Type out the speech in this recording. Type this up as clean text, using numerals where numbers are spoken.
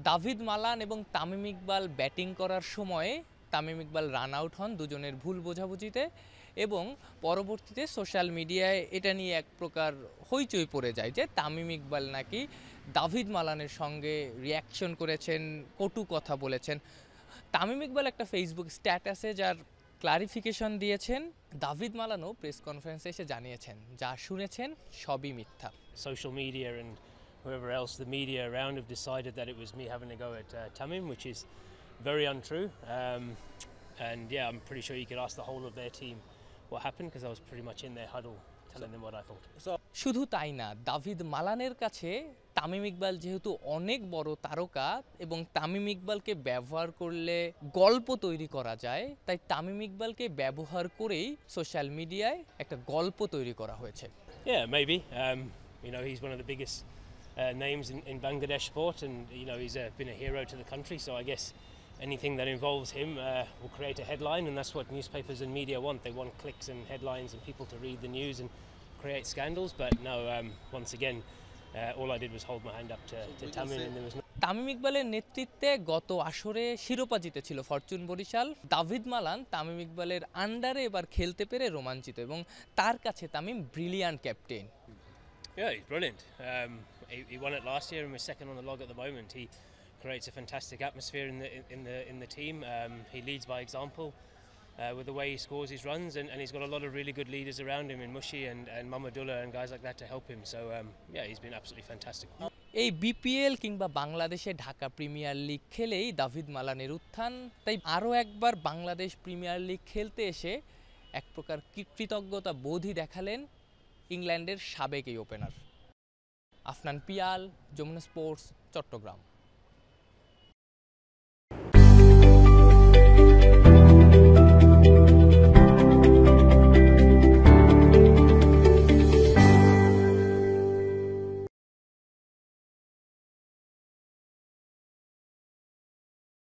David Malan এবং Tamim Iqbal batting করার সময়ে তামিম ইকবাল রান আউট হন দুজনের ভুল বোঝাবুঝিতে এবং পরবর্তীতে সোশ্যাল মিডিয়ায় এটা নিয়ে এক প্রকার হইচই পড়ে যায় যে তামিম ইকবাল নাকি দাভিদ মালানের সঙ্গে রিয়াকশন করেছেন, কটু কথা বলেছেন। তামিম ইকবাল একটা ফেসবুক স্ট্যাটাসে যার ক্লারিফিকেশন দিয়েছেন, দাভিদ মালানও প্রেস কনফারেন্সে এসে জানিয়েছেন যা শুনেছেন সবই মিথ্যা। Social media and whoever else the media around have decided that it was me having a go at Tamim, which is very untrue. And yeah, I'm pretty sure you could ask the whole of their team what happened because I was pretty much in their huddle telling them what I thought. শুধু তাই না, David মালানের কাছে তামিম ইকবাল যেহেতু অনেক বড় তারকা এবং তামিম ইকবালকে ব্যবহার করলে গল্প তৈরি করা যায়, তাই তামিম ইকবালকে ব্যবহার করেই সোশ্যাল মিডিয়ায় একটা গল্প তৈরি করা হয়েছে। Yeah, maybe. He's one of the biggest names in Bangladesh sport, and he's been a hero to the country. So I guess anything that involves him will create a headline, and that's what newspapers and media want. They want clicks and headlines and people to read the news and create scandals. But no, once again, all I did was hold my hand up to Tamim, and there was no. Tamim ইকবালের নেতৃত্বে গত আসরে শিরোপা জিতেছিল Fortune Barishal. David Malan Tamim ইকবালের আন্ডারে এবার খেলতে পেরে রোমাঞ্চিত এবং তার কাছে Tamim brilliant captain. Yeah, he's brilliant. He won it last year and we're second on the log at the moment. He creates a fantastic atmosphere in the team. He leads by example with the way he scores his runs, and he's got a lot of really good leaders around him in Mushi and Mamadullah and guys like that to help him. So yeah, he's been absolutely fantastic. এই BPL কিংবা বাংলাদেশে Dhaka premier league খেলেই David মালানের উত্থান, তাই আরও একবার Bangladesh premier league খেলতে এসে এক প্রকার কৃতজ্ঞতা বোধই দেখালেন ইংল্যান্ডের সাবেক এই ওপেনার। আফনান পিয়াল, যমুনা স্পোর্টস, চট্টগ্রাম।